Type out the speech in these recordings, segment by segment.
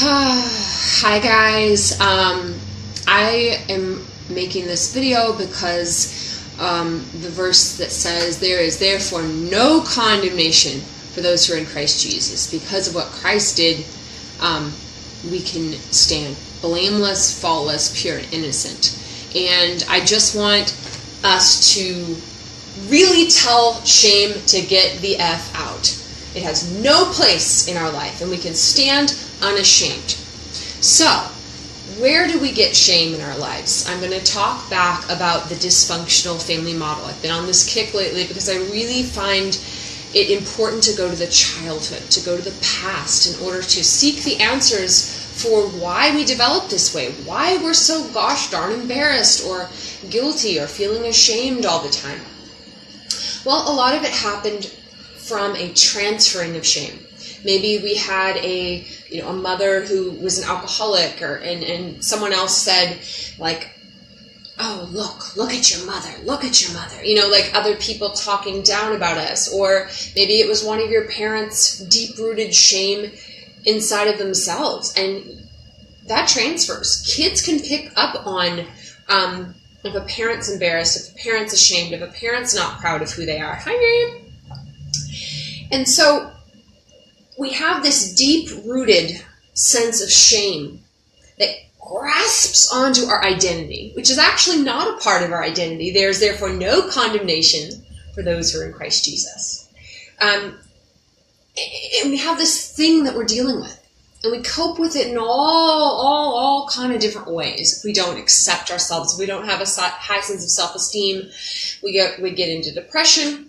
Hi guys, I am making this video because the verse that says there is therefore no condemnation for those who are in Christ Jesus. Because of what Christ did, we can stand blameless, faultless, pure, and innocent. And I just want us to really tell shame to get the F out. It has no place in our life, and we can stand unashamed. So, where do we get shame in our lives? I'm going to talk back about the dysfunctional family model. I've been on this kick lately because I really find it important to go to the childhood, to go to the past in order to seek the answers for why we developed this way, why we're so gosh darn embarrassed or guilty or feeling ashamed all the time. Well, a lot of it happened from a transferring of shame. Maybe we had a mother who was an alcoholic, and someone else said, like, oh, look at your mother, like other people talking down about us. Or maybe it was one of your parents' deep-rooted shame inside of themselves, and that transfers. Kids can pick up on if a parent's embarrassed, if a parent's ashamed, if a parent's not proud of who they are. Hi, Miriam. And so we have this deep-rooted sense of shame that grasps onto our identity, which is actually not a part of our identity. There is therefore no condemnation for those who are in Christ Jesus. And we have this thing that we're dealing with, and we cope with it in all kind of different ways. If we don't accept ourselves, if we don't have a high sense of self-esteem, we get into depression.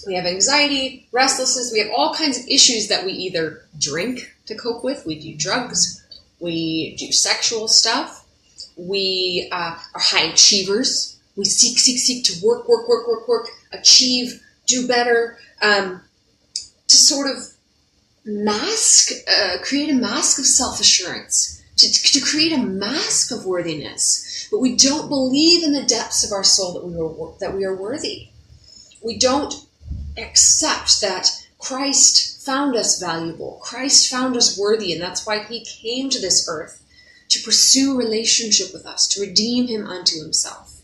We have anxiety, restlessness. We have all kinds of issues that we either drink to cope with. We do drugs. We do sexual stuff. We are high achievers. We seek to work, achieve, do better, to sort of create a mask of self-assurance, to create a mask of worthiness. But we don't believe in the depths of our soul that we are worthy. We don't accept that Christ found us valuable. Christ found us worthy, and that's why he came to this earth, to pursue relationship with us, to redeem him unto himself.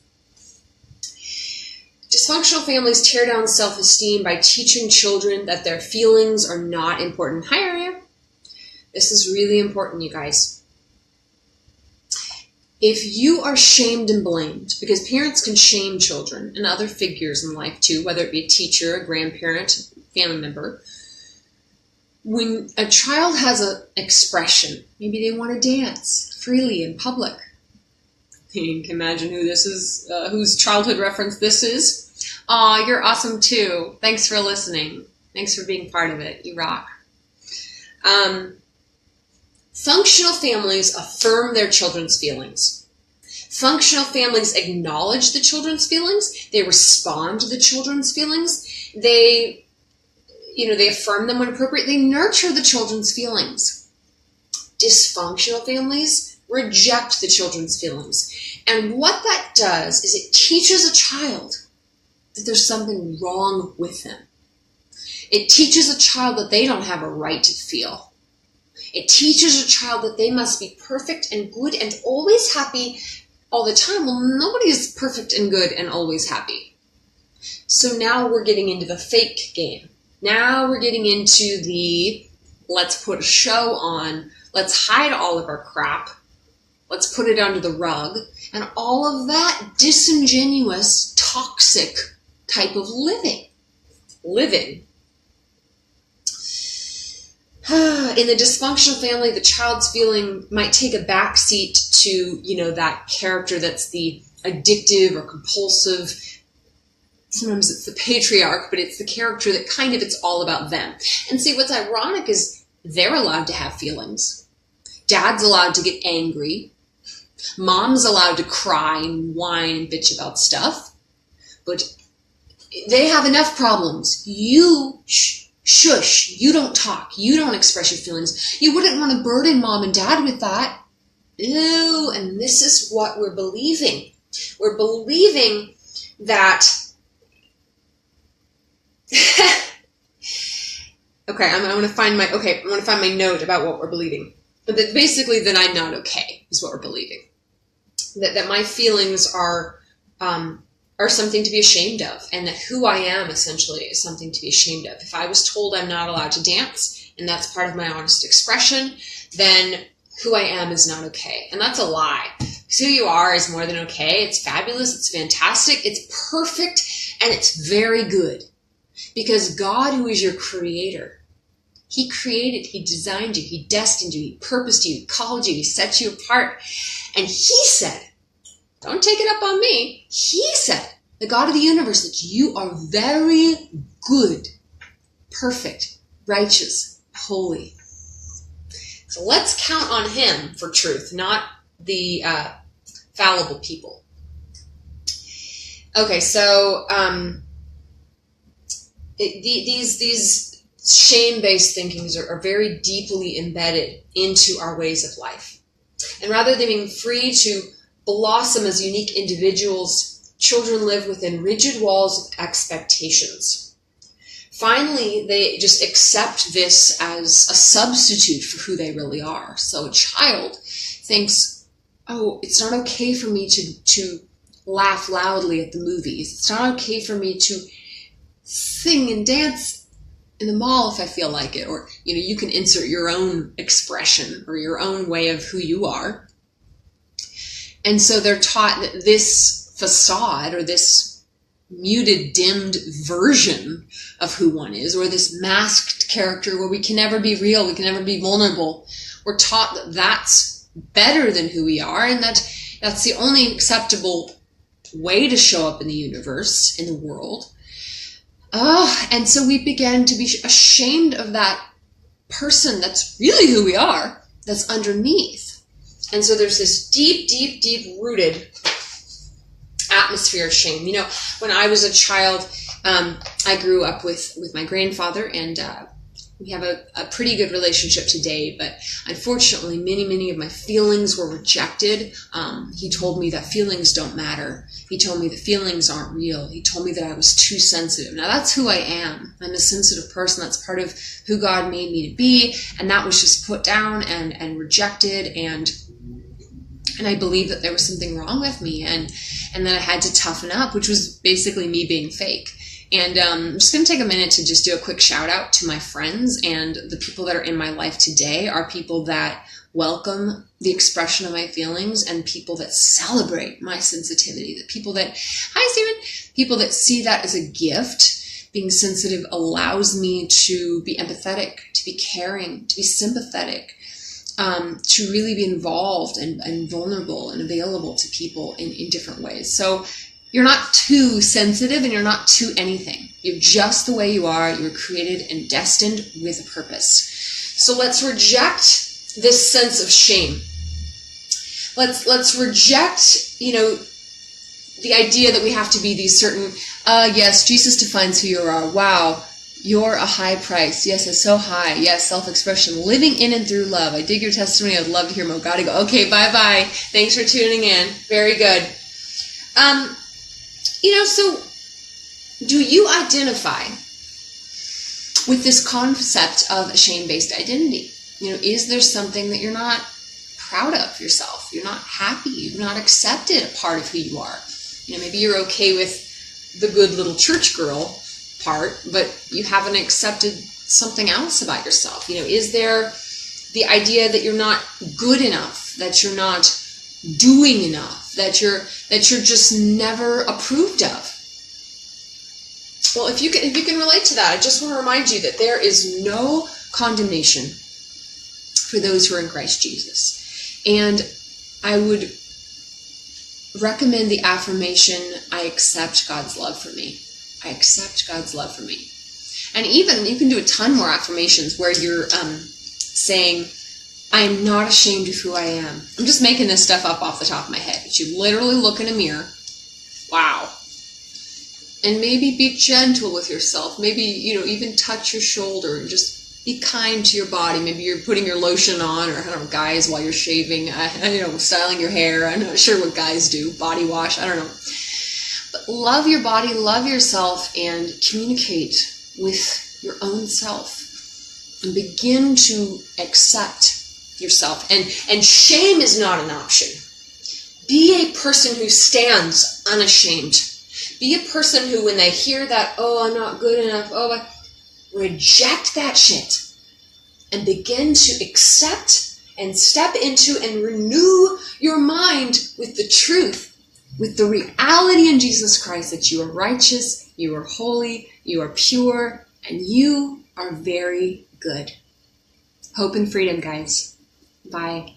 Dysfunctional families tear down self-esteem by teaching children that their feelings are not important. Hi, Aria. This is really important, you guys. If you are shamed and blamed, because parents can shame children and other figures in life too, whether it be a teacher, a grandparent, family member, when a child has an expression, maybe they want to dance freely in public. You can imagine who this is, whose childhood reference this is. Aw, you're awesome too. Thanks for listening. Thanks for being part of it. You rock. Functional families affirm their children's feelings. Functional families acknowledge the children's feelings. They respond to the children's feelings. They affirm them when appropriate. They nurture the children's feelings. Dysfunctional families reject the children's feelings. And what that does is it teaches a child that there's something wrong with them. It teaches a child that they don't have a right to feel. It teaches a child that they must be perfect and good and always happy all the time. Well, nobody is perfect and good and always happy. So now we're getting into the fake game. Now we're getting into the let's put a show on, let's hide all of our crap, let's put it under the rug, and all of that disingenuous, toxic type of living. In the dysfunctional family, the child's feeling might take a backseat to, that character that's the addictive or compulsive. Sometimes it's the patriarch, but it's the character that it's all about them. And see, what's ironic is they're allowed to have feelings. Dad's allowed to get angry. Mom's allowed to cry and whine and bitch about stuff. But they have enough problems. You shush, you don't talk, you don't express your feelings. You wouldn't want to burden mom and dad with that. Ew, and this is what we're believing. We're believing that... Okay, I'm going to find my note about what we're believing. But that basically that I'm not okay is what we're believing. That my feelings are something to be ashamed of, and that who I am essentially is something to be ashamed of. If I was told I'm not allowed to dance, and that's part of my honest expression, then who I am is not okay. And that's a lie. Because who you are is more than okay. It's fabulous. It's fantastic. It's perfect. And it's very good. Because God, who is your creator, He created, He designed you, He destined you, He purposed you, He called you, He set you apart. And He said, don't take it up on me. He said, the God of the universe, that you are very good, perfect, righteous, holy. So let's count on Him for truth, not the fallible people. Okay, so these shame-based thinkings are very deeply embedded into our ways of life. And rather than being free to blossom as unique individuals, children live within rigid walls of expectations. Finally, they just accept this as a substitute for who they really are. So a child thinks, oh, it's not okay for me to laugh loudly at the movies. It's not okay for me to sing and dance in the mall if I feel like it. Or, you can insert your own expression or your own way of who you are. And so they're taught that this facade or this muted, dimmed version of who one is, or this masked character where we can never be real, we can never be vulnerable. We're taught that that's better than who we are, and that's the only acceptable way to show up in the universe, in the world. And so we begin to be ashamed of that person that's really who we are, that's underneath. And so there's this deep, deep, deep rooted atmosphere of shame. When I was a child, I grew up with my grandfather, and we have a pretty good relationship today, but unfortunately many of my feelings were rejected. He told me that feelings don't matter. He told me that feelings aren't real. He told me that I was too sensitive. Now that's who I am. I'm a sensitive person. That's part of who God made me to be, and that was just put down and rejected, and I believed that there was something wrong with me, and that I had to toughen up, which was basically me being fake. And I'm just going to take a minute to just do a quick shout out to my friends, and the people that are in my life today are people that welcome the expression of my feelings and people that celebrate my sensitivity. The people that, hi Stephen, people that see that as a gift. Being sensitive allows me to be empathetic, to be caring, to be sympathetic, to really be involved and vulnerable and available to people in different ways. So you're not too sensitive and you're not too anything. You're just the way you are. You were created and destined with a purpose. So let's reject this sense of shame. Let's reject, the idea that we have to be these certain, yes, Jesus defines who you are. Wow. You're a high price. Yes, it's so high. Yes, self-expression. Living in and through love. I dig your testimony. I'd love to hear more. Gotta go. Okay, bye-bye. Thanks for tuning in. Very good. So do you identify with this concept of a shame-based identity? Is there something that you're not proud of yourself? You're not happy. You've not accepted a part of who you are. Maybe you're okay with the good little church girl part, but you haven't accepted something else about yourself. Is there the idea that you're not good enough, that you're not doing enough, that you're just never approved of? Well, if you can relate to that, I just want to remind you that there is no condemnation for those who are in Christ Jesus. And I would recommend the affirmation, I accept God's love for me. I accept God's love for me. And even you can do a ton more affirmations where you're saying, I am not ashamed of who I am. I'm just making this stuff up off the top of my head. But you literally look in a mirror. Wow. And maybe be gentle with yourself. Maybe, even touch your shoulder and just be kind to your body. Maybe you're putting your lotion on, or guys, while you're shaving, styling your hair. I'm not sure what guys do. Body wash, I don't know. But love your body, love yourself, and communicate with your own self. And begin to accept yourself. And shame is not an option. Be a person who stands unashamed. Be a person who, when they hear that, oh, I'm not good enough, reject that shit and begin to accept and step into and renew your mind with the truth, with the reality in Jesus Christ that you are righteous, you are holy, you are pure, and you are very good. Hope and freedom, guys. Bye.